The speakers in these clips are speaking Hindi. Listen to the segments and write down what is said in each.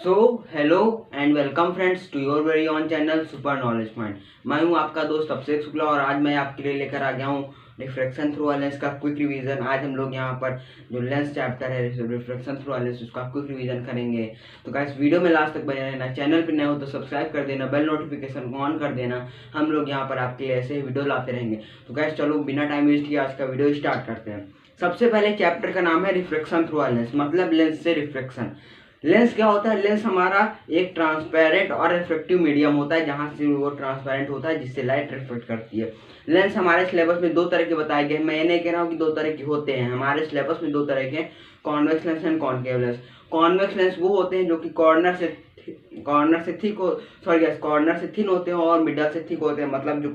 So hello and welcome friends to your very own channel super knowledge point. मैं हूं आपका दोस्त अभिषेक शुक्ला और आज मैं आपके लिए लेकर आ गया हूं रिफ्रैक्शन थ्रू लेंस का क्विक रिवीजन। आज हम लोग यहां पर जो लेंस चैप्टर है रिफ्रैक्शन थ्रू लेंस उसका क्विक रिवीजन करेंगे। तो गाइस वीडियो में लास्ट तक बने रहना। चैनल पर नए हो तो सब्सक्राइब कर देना, बेल नोटिफिकेशन को ऑन कर देना। हम लोग यहाँ पर आपके लिए ऐसे वीडियो लाते रहेंगे। तो गाइस चलो बिना टाइम वेस्ट किए आज का वीडियो स्टार्ट करते हैं। सबसे पहले चैप्टर का नाम है रिफ्रैक्शन थ्रू लेंस, मतलब लेंस से रिफ्रैक्शन। लेंस क्या होता है? लेंस हमारा एक ट्रांसपेरेंट और रिफ्लेक्टिव मीडियम होता है जहां से वो ट्रांसपेरेंट होता है जिससे लाइट रिफ्लेक्ट करती है। लेंस हमारे सिलेबस में दो तरह के बताए गए हैं। मैं ये नहीं कह रहा हूँ कि दो तरह के होते हैं, हमारे सिलेबस में दो तरह के, convex lens and concave lens. Convex lens वो होते हैं जो कि कॉर्नर से थिन होते हैं और मिडल से थिक होते हैं। मतलब जो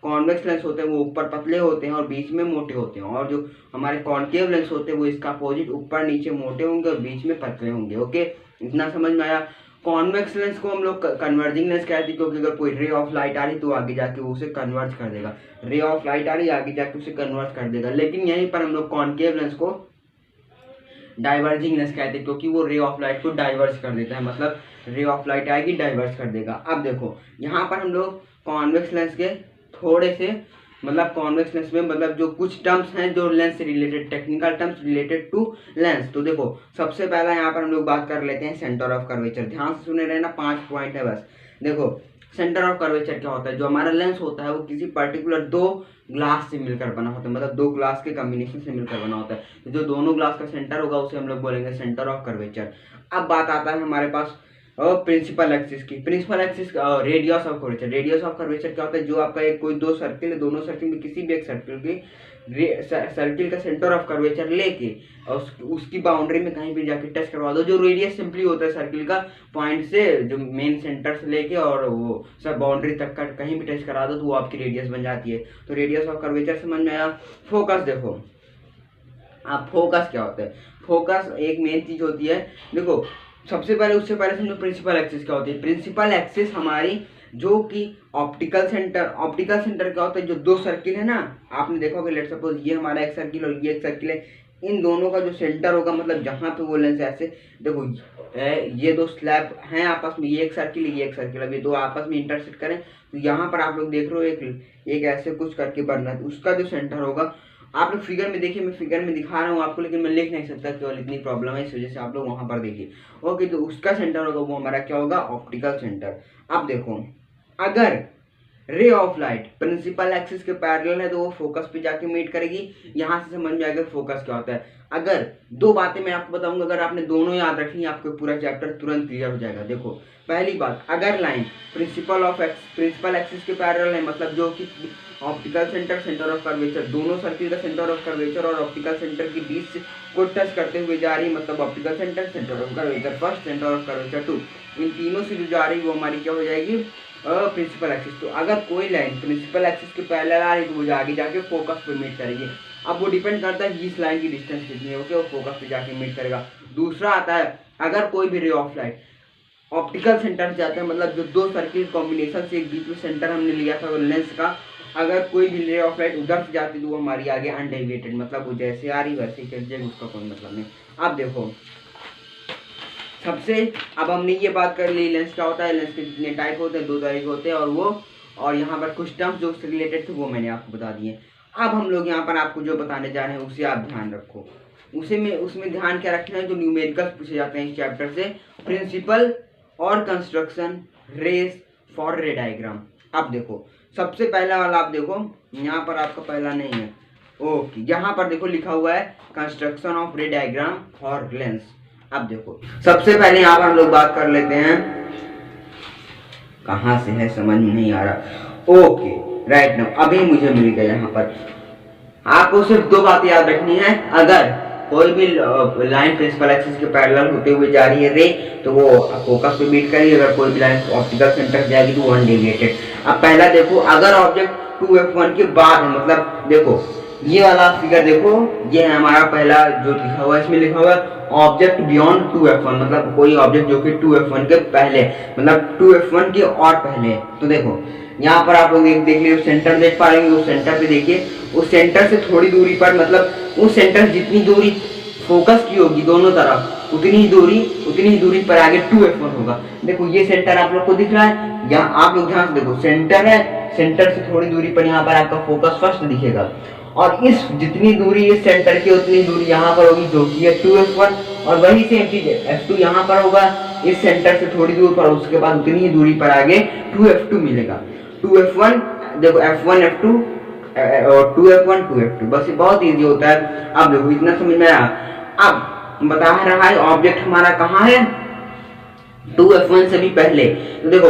कॉन्वेक्स लेंस होते हैं वो ऊपर पतले होते हैं और बीच में मोटे होते हैं, और जो हमारे कॉनकेव लेंस होते हैं वो इसका अपोजिट, ऊपर नीचे मोटे होंगे और बीच में पतले होंगे। ओके, इतना समझ में आया। कॉन्वेक्स लेंस को हम लोग कन्वर्जिंग लेंस कहते हैं क्योंकि अगर कोई रे ऑफ लाइट आ रही तो आगे जाके उसे कन्वर्ज कर देगा। रे ऑफ लाइट आ रही आगे जाके उसे कन्वर्ज कर देगा। लेकिन यहीं पर हम लोग कॉनकेव लेंस को डाइवर्जिंग लेंस कहते हैं क्योंकि वो रे ऑफ लाइट को डाइवर्ज कर देता है। मतलब रे ऑफ लाइट आएगी डाइवर्ज कर देगा। अब देखो यहाँ पर हम लोग कॉन्वेक्स लेंस के थोड़े से, मतलब कॉन्वेक्स लेंस में मतलब जो कुछ टर्म्स हैं जो लेंस से related, technical terms related to lens. तो देखो सबसे पहला यहाँ पर हम लोग बात कर लेते हैं सेंटर ऑफ कर्वेचर। ध्यान से सुने रहना, 5 पॉइंट है बस। देखो सेंटर ऑफ कर्वेचर क्या होता है? जो हमारा लेंस होता है वो किसी पर्टिकुलर दो ग्लास से मिलकर बना होता है, मतलब दो ग्लास के कॉम्बिनेशन से मिलकर बना होता है। तो जो दोनों ग्लास का सेंटर होगा उसे हम लोग बोलेंगे सेंटर ऑफ कर्वेचर। अब बात आता है हमारे पास प्रिंसिपल एक्सिस की। Principal axis radius of curvature. Radius of curvature क्या होता है? जो आपका एक कोई दो सर्किल है, दोनों सर्किल में किसी भी एक सर्किल का सेंटर ऑफ कर्वेचर लेके और उसकी बाउंड्री में कहीं भी जाके टच करवा दो। जो रेडियस सिंपली होता है सर्किल का, पॉइंट से जो मेन सेंटर से लेके और वो सब बाउंड्री तक का कहीं भी टच करा दो तो वो आपकी रेडियस बन जाती है। तो रेडियस ऑफ कर्वेचर समझ में आया। फोकस देखो, आप फोकस क्या होता है? फोकस एक मेन चीज होती है। देखो सबसे पहले, उससे पहले समझो प्रिंसिपल एक्सिस क्या होती है। प्रिंसिपल एक्सिस हमारी जो कि ऑप्टिकल सेंटर क्या होता है? जो दो सर्किल है ना, आपने देखा होगा, लेट सपोज ये हमारा एक सर्किल और ये एक सर्किल है, इन दोनों का जो सेंटर होगा, मतलब जहां पे वो लेंस ऐसे देखो ये दो स्लैब हैं आपस में, ये एक सर्किल ये एक सर्किल, अब ये दो आपस में इंटरसेक्ट करें तो यहाँ पर आप लोग देख रहे हो एक ऐसे कुछ करके बन रहा है। उसका जो सेंटर होगा, आप लोग फिगर में देखिए, मैं फिगर में दिखा रहा हूँ आपको लेकिन मैं लिख नहीं सकता, केवल इतनी प्रॉब्लम है, इस वजह से आप लोग वहां पर देखिए। ओके, तो उसका सेंटर होगा वो हमारा क्या होगा? Optical centre. अब देखो अगर ray of light principal axis के पैरेलल है तो वो फोकस पे जाके मीट करेगी। यहां से समझ में आएगा फोकस क्या होता है। अगर दो बातें मैं आपको बताऊंगा, अगर आपने दोनों याद रखी आपको पूरा चैप्टर तुरंत क्लियर हो जाएगा। देखो पहली बात, अगर लाइन प्रिंसिपल एक्सिस के पैरेलल है, मतलब जो कि ऑप्टिकल सेंटर ऑफ कर्वेचर, दोनों सर्किल का सेंटर ऑफ कर्वेचर और ऑप्टिकल सेंटर के बीच को टच करते हुए जा रही है, मतलब optical centre of curvature first, centre of curvature two, इन तीनों से जो जा रही है वो हमारी क्या हो जाएगी? Principal axis. तो अगर कोई लाइन प्रिंसिपल एक्सिस के पैरेलल आ रही तो वो आगे जाके फोकस पे मीट करेगी। अब वो डिपेंड करता है कि इस लाइन की डिस्टेंस कितनी है। ओके, वो फोकस पे जाके मीट करेगा। दूसरा आता है, अगर कोई भी ray of light optical centre से जाते हैं, मतलब जो दो सर्किल कॉम्बिनेशन से एक बीच में सेंटर हमने लिया था लेंस का, अगर कोई भी रे ऑफ लाइट उधर से जाती तो वो हमारी आगे अनडेविएटेड, मतलब वो जैसे आ रही वैसे ही चल जाएगी, उसका कोई मतलब नहीं। अब देखो सबसे, अब हमने ये बात कर ली लेंस क्या होता है, लेंस के कितने टाइप होते हैं, दो तरह के होते हैं, और यहाँ पर कुछ टर्म्स जो उससे रिलेटेड थे वो मैंने आपको बता दिए। अब हम लोग यहाँ पर आपको जो बताने जा रहे हैं उसे आप ध्यान रखो। उसमें ध्यान क्या रखना है? जो न्यूमेरिकल्स पूछे जाते हैं इस चैप्टर से, प्रिंसिपल और construction rays for ray diagram. अब देखो सबसे पहला वाला, आप देखो यहाँ पर आपका पहला नहीं है। ओके, यहाँ पर देखो लिखा हुआ है कंस्ट्रक्शन ऑफ रे डायग्राम फॉर लेंस। अब देखो सबसे पहले यहाँ पर हम लोग बात कर लेते हैं, कहाँ से है समझ में नहीं आ रहा। ओके राइट नाउ अभी मुझे मिल गया। यहाँ पर आपको सिर्फ दो बातें याद रखनी है। अगर कोई भी लाइन प्रिंसिपल एक्सिस के पैरेलल होते हुए जा रही है रे तो वो फोकस पे मीट करेगी। अगर कोई भी लाइन ऑप्टिकल सेंटर जाएगी तो वो अनडेविएटेड। अब पहला देखो, अगर ऑब्जेक्ट 2f1 के बाद है, मतलब देखो ये वाला फिगर देखो, ये है हमारा पहला जो लिखा हुआ है, इसमें लिखा हुआ है ऑब्जेक्ट बियॉन्ड 2f1, मतलब कोई ऑब्जेक्ट जो कि 2f1 के पहले, मतलब 2f1 के और पहले। तो देखो यहाँ पर आप लोग देख लीजिए, सेंटर देख पा रहे हैं, उस सेंटर पे देखिए, उस सेंटर से थोड़ी दूरी पर, मतलब उस सेंटर जितनी दूरी फोकस की होगी दोनों तरफ, उतनी ही दूरी पर आगे 2f1 होगा। देखो ये सेंटर आप लोग को दिख रहा है, यहाँ आप लोग ध्यान से देखो सेंटर है, सेंटर से थोड़ी दूरी पर यहाँ पर आपका फोकस फर्स्ट दिखेगा, और इस जितनी दूरी इस सेंटर की उतनी दूरी यहाँ पर होगी जो कि है 2f1, और वही सेम चीज f2 यहाँ पर होगा इस सेंटर से थोड़ी दूर पर, उसके बाद उतनी ही दूरी पर आगे 2f2 मिलेगा। 2f1 देखो f1 f2 और 2f1 2f2, बस ये बहुत इजी होता है। अब देखो इतना समझ में आया। अब बता रहा है ऑब्जेक्ट हमारा कहाँ है 2f1 से भी पहले। तो देखो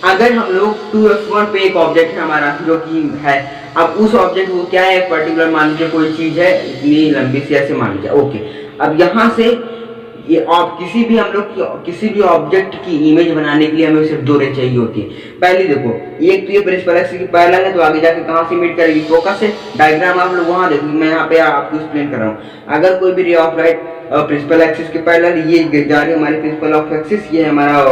अगर हम लोग 2f1 पे एक ऑब्जेक्ट है हमारा जो कि है, अब उस ऑब्जेक्ट वो क्या है पर्टिकुलर मान लीजिए कोई चीज है इतनी लंबी सी ऐसे मान लीजिए, ओके। अब यहाँ से ये किसी भी हम लोग किसी भी ऑब्जेक्ट की इमेज बनाने के लिए हमें सिर्फ दो रे चाहिए होती है। पहली देखो एक तो ये प्रिंसिपल एक्सिस की पैरेलल है, तो आगे जाके कहाँ से मीट करेगी फोकस से, डायग्राम आप लोग वहां देखो, मैं यहाँ पे आपको एक्सप्लेन कर रहा हूँ। अगर कोई भी ray of light principal axis के पैरेलल ये जा रही है हमारी प्रिंसिपल ऑफ एक्सिस, ये हमारा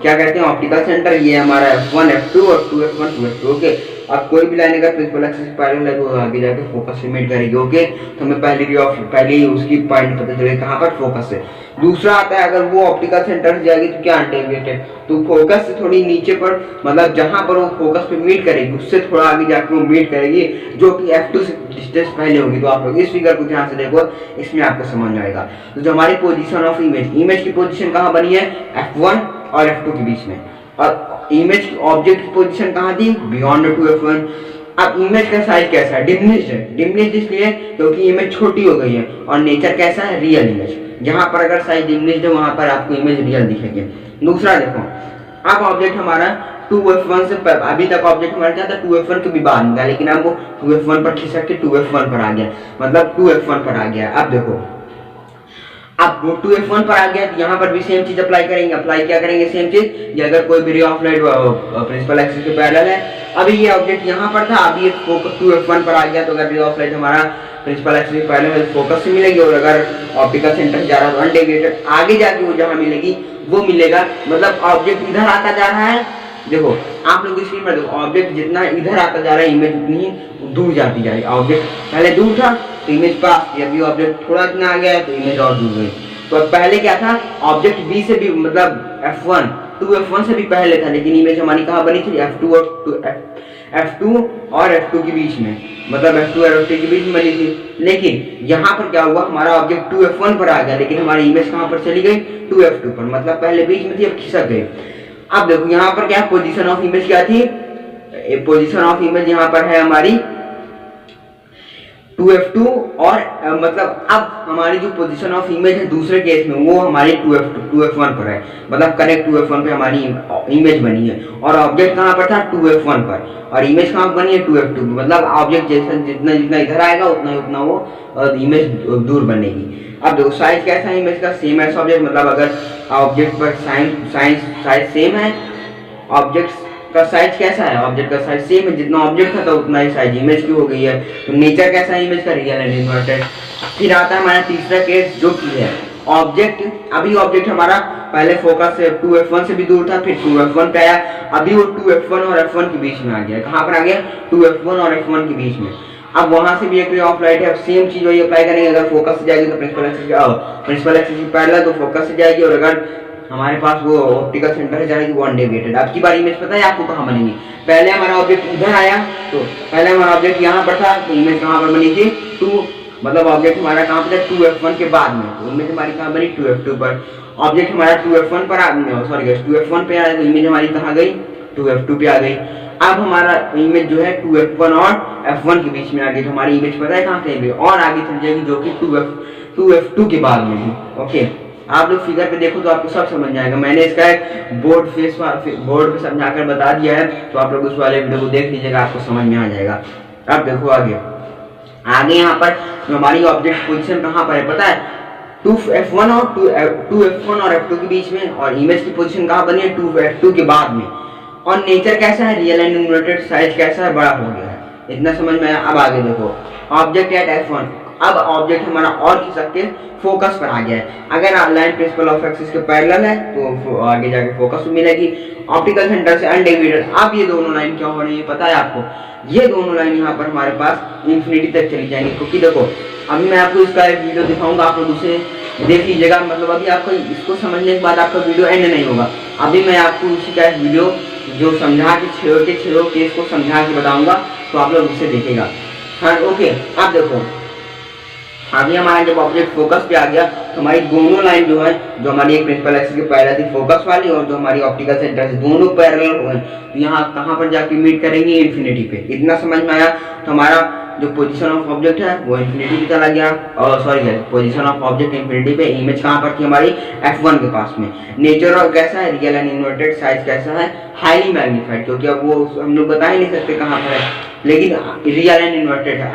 क्या कहते हैं ऑप्टिकल सेंटर, ये हमारा f1 f2 और 2f1 2f2, ओके। अब कोई भी लाइन अगर प्रिंसिपल एक्सिस पैरेलल है तो आगे जाके फोकस से मीट करेगी, ओके। तो हमें पहले उसकी पॉइंट पता चलेगा कहाँ पर फोकस से। दूसरा आता है अगर वो ऑप्टिकल सेंटर से जाएगी तो क्या अनडेविएटेड, तो फोकस से थोड़ी नीचे पर, मतलब जहां पर वो फोकस पे मीट करेगी उससे थोड़ा आगे जाके वो मीट करेगी जो कि f2 से डिस्टेंस पहले होगी। तो आप लोग इस फिगर को ध्यान से देखो, इसमें आपको समझ में आएगा। तो जो हमारी पोजीशन ऑफ इमेज की पोजीशन कहाँ बनी है f1 और f2 के बीच में, और इमेज की ऑब्जेक्ट की पोजीशन कहाँ थी बियॉन्ड 2f1। अब इमेज का साइज कैसा है डिमिनिश्ड है, डिमिनिश्ड इसलिए क्योंकि इमेज छोटी हो गई है, और नेचर कैसा है रियल इमेज, जहां पर अगर साइज डिमिनिश्ड है वहां पर आपको इमेज रियल दिखेगी। दूसरा देखो अब ऑब्जेक्ट हमारा 2f1 से अभी तक ऑब्जेक्ट हमारा क्या था 2f1 के भी बाद में था, लेकिन अब वो 2f1 पर खिसक के 2f1 पर आ गया, मतलब 2f1 पर आ गया। अब देखो अब वो 2f1 पर आ गया तो यहाँ पर भी सेम चीज अप्लाई करेंगे। अप्लाई क्या करेंगे सेम चीज, ये अगर कोई भी ray of light principal axis के पैरेलल है, अभी ये ऑब्जेक्ट यहाँ पर था, अभी ये फोकस 2f1 पर आ गया, तो अगर रे ऑफ लाइट हमारा प्रिंसिपल एक्सिस के पैरेलल फोकस से मिलेगी, और अगर ऑप्टिकल सेंटर जा रहा है तो अनडेविएटेड आगे जाके वो जहाँ मिलेगी वो मिलेगा, मतलब ऑब्जेक्ट इधर आता जा रहा है। देखो आप लोग स्क्रीन पर देखो ऑब्जेक्ट जितना इधर आता जा रहा है इमेज उतनी ही दूर जाती जाएगी। ऑब्जेक्ट पहले दूर था तो इमेज पास थी, अभी ऑब्जेक्ट थोड़ा इतना आ गया है तो इमेज और दूर गई। तो पहले क्या था ऑब्जेक्ट बी से भी मतलब f1 2f1 से भी पहले था, लेकिन इमेज हमारी कहाँ बनी थी f2 और f2 के बीच में, मतलब f2 और f2 के बीच में बनी थी। लेकिन यहाँ पर क्या हुआ हमारा ऑब्जेक्ट 2f1 पर आ गया, लेकिन हमारी इमेज कहाँ पर चली गई 2f2 पर, मतलब पहले बीच में थी अब खिसक गई। अब देखो यहाँ पर क्या पोजीशन ऑफ इमेज क्या थी, पोजीशन ऑफ इमेज यहाँ पर है हमारी 2f2 और मतलब अब हमारी जो पोजीशन ऑफ इमेज है दूसरे केस में वो हमारी 2f1 पर है, मतलब करेक्ट 2f1 पे हमारी इमेज बनी है, और ऑब्जेक्ट कहाँ पर था 2f1 पर, और इमेज कहाँ बनी है 2f2, मतलब ऑब्जेक्ट जैसा जितना जितना इधर आएगा उतना वो इमेज दूर बनेगी। अब देखो साइज कैसा है इमेज का, सेम है ऑब्जेक्ट, मतलब अगर ऑब्जेक्ट पर साइज सेम है, ऑब्जेक्ट का साइज कैसा है ऑब्जेक्ट का साइज सेम है, जितना ऑब्जेक्ट था तो उतना ही साइज इमेज की हो गई है। तो नेचर कैसा है इमेज का रियल एंड इन्वर्टेड। फिर आता है हमारा तीसरा केस जो कि है ऑब्जेक्ट, अभी ऑब्जेक्ट हमारा पहले फोकस से 2f1 से भी दूर था, फिर 2f1 पे आया, अभी वो 2f1 और f1 के बीच में आ गया। कहाँ पर आ गया 2f1 और f1 के बीच में। अब वहां से भी एक रे ऑफ लाइट है, सेम चीज वही अप्लाई करेंगे, अगर फोकस से जाएगी तो प्रिंसिपल एक्सिस पैरेलल तो फोकस से जाएगी, और अगर हमारे पास वो ऑप्टिकल सेंटर है जाएगी वो अनडेविएटेड। अब की बार इमेज पता है आपको कहाँ बनेगी, पहले हमारा ऑब्जेक्ट इधर आया तो पहले हमारा ऑब्जेक्ट यहाँ पर था तो इमेज कहाँ पर बनी थी 2, मतलब ऑब्जेक्ट हमारा कहाँ पर था 2f1 के बाद में, तो इमेज हमारी कहाँ बनी 2f2 पर। ऑब्जेक्ट हमारा 2f1 पर सॉरी 2f1 पे आया तो इमेज हमारी कहाँ गई 2f2 पे आ गई। अब हमारा इमेज जो है 2f1 और f1 के बीच में आ गई, तो हमारी इमेज पता है कहाँ से गई और आगे चल जाएगी जो कि 2f2 के बाद में भी, ओके। आप लोग फिगर पे देखो तो आपको सब समझ जाएगा, मैंने इसका एक बोर्ड पे समझाकर बता दिया है, तो आप लोग उस वाले वीडियो को देख लीजिएगा, आपको समझ में आ जाएगा। अब देखो आगे यहाँ पर हमारी ऑब्जेक्ट पोजीशन कहाँ पर है पता है 2f1 और f2 के बीच में, और इमेज की पोजीशन कहाँ बनी है 2f2 के बाद में, और नेचर कैसा है रियल एंड इन्वर्टेड, साइज कैसा है बड़ा हो गया है, इतना समझ में आया। अब आगे देखो ऑब्जेक्ट एट f1, अब ऑब्जेक्ट हमारा और खिसक के फोकस पर आ गया है। अगर लाइन प्रिंसिपल ऑफ एक्सिस के पैरेलल है तो आगे जाके फोकस मिलेगी, ऑप्टिकल सेंटर से अनडेविएटेड। अब ये दोनों लाइन क्या हो रही है पता है आपको, ये दोनों लाइन यहाँ पर हमारे पास इंफिनिटी तक चली जाएंगी, क्योंकि देखो अभी मैं आपको इसका एक वीडियो दिखाऊंगा, आप लोग उसे देख लीजिएगा। मतलब अभी आपको इसको समझने के बाद आपका वीडियो एंड नहीं होगा। अभी मैं आपको उसी का वीडियो जो समझा के छेड़ो केस को समझा के बताऊंगा, तो आप लोग उसे देखेगा। हाँ ओके, आप देखो अभी हमारा जब ऑब्जेक्ट फोकस पे आ गया तो हमारी दोनों लाइन जो है, जो हमारी एक प्रिंसिपल एक्सिस की पैरेलल थी फोकस वाली और जो हमारी ऑप्टिकल सेंटर से, दोनों पैरेलल हो गए। तो यहाँ कहाँ पर जाके मीट करेंगे? इन्फिनिटी पे। इतना समझ में आया? तो हमारा जो पोजीशन ऑफ ऑब्जेक्ट है वो इन्फिनिटी की चला गया, और sorry position of object infinity पे, इमेज कहाँ पर थी? हमारी f1 के पास में। नेचर और कैसा है? रियल एंड इन्वर्टेड, साइज कैसा है? हाईली मैग्नीफाइड, क्योंकि अब वो हम लोग बता ही नहीं सकते कहाँ पर है, लेकिन रियल एंड इन्वर्टेड है।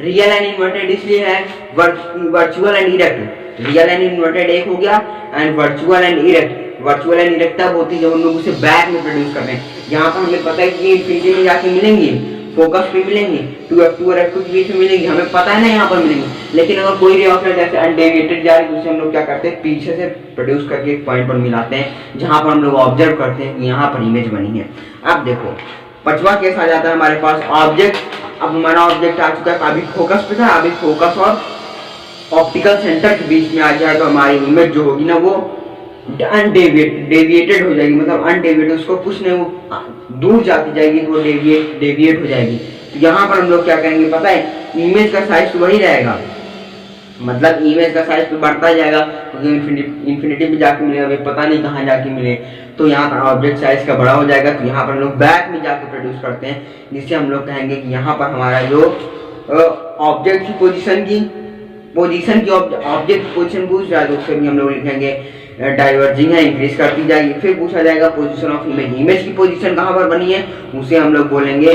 रियल एंड इन्वर्टेड इसलिए है, virtual and erect. Real and inverted एक हो गया, and virtual and erect. Virtual and erect तब होती है जब हम लोग उसे बैक में प्रोड्यूस करते हैं। यहाँ पर हमें पता है कि इन्फिनिटी में जाके मिलेंगी, फोकस पे मिलेंगी, 2f2 और f2 के बीच में मिलेंगी, हमें पता है ना यहाँ पर मिलेंगी। लेकिन अगर कोई रे ऑफ लाइट ऐसे अनडेविएटेड जा रही है तो उसे हम लोग क्या करते हैं? पीछे से प्रोड्यूस करके एक पॉइंट पर मिलाते हैं, जहाँ पर हम लोग ऑब्जर्व करते हैं कि यहाँ पर इमेज बनी है। अब देखो पांचवा केस आ जाता है हमारे पास ऑब्जेक्ट। अब हमारा ऑब्जेक्ट आ चुका है, अभी फोकस पे था, अभी फोकस और ऑप्टिकल सेंटर के बीच में आ जाए तो हमारी इमेज जो होगी ना वो डेविएटेड हो जाएगी। मतलब अनडेविएटेड, उसको कुछ नहीं, वो दूर जाती जाएगी तो वो डेविएट हो जाएगी। तो यहाँ पर हम लोग क्या करेंगे पता है? इमेज का साइज तो वही रहेगा, मतलब इमेज का साइज तो बढ़ता जाएगा, क्योंकि इन्फिनिटी में जाके मिले, अभी पता नहीं कहाँ जाके मिले। तो यहाँ पर ऑब्जेक्ट साइज का बड़ा हो जाएगा, तो यहाँ पर हम लोग बैक में जाके प्रोड्यूस करते हैं, जिससे हम लोग कहेंगे कि यहाँ पर हमारा जो ऑब्जेक्ट की पोजीशन की ऑब्जेक्ट पोजीशन पूछ रहा है, तो उससे भी हम लोग लिखेंगे डाइवर्जिंग है, इंक्रीज करती जाएगी। फिर पूछा जाएगा पोजीशन ऑफ इमेज, इमेज की पोजीशन कहाँ पर बनी है, उसे हम लोग बोलेंगे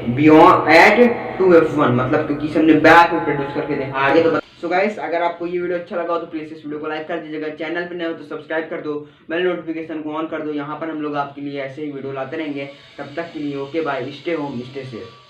बियॉन्ड एट 2f1, मतलब क्योंकि हमने बैक में प्रोड्यूस करके देखा। आगे तो सो गाइस, अगर आपको ये वीडियो अच्छा लगा हो तो प्लीज इस वीडियो को लाइक कर दीजिएगा, चैनल पे नए हो तो सब्सक्राइब कर दो, बेल नोटिफिकेशन को ऑन कर दो। यहाँ पर हम लोग आपके लिए ऐसे ही वीडियो लाते रहेंगे। तब तक के लिए okay bye, stay home stay safe.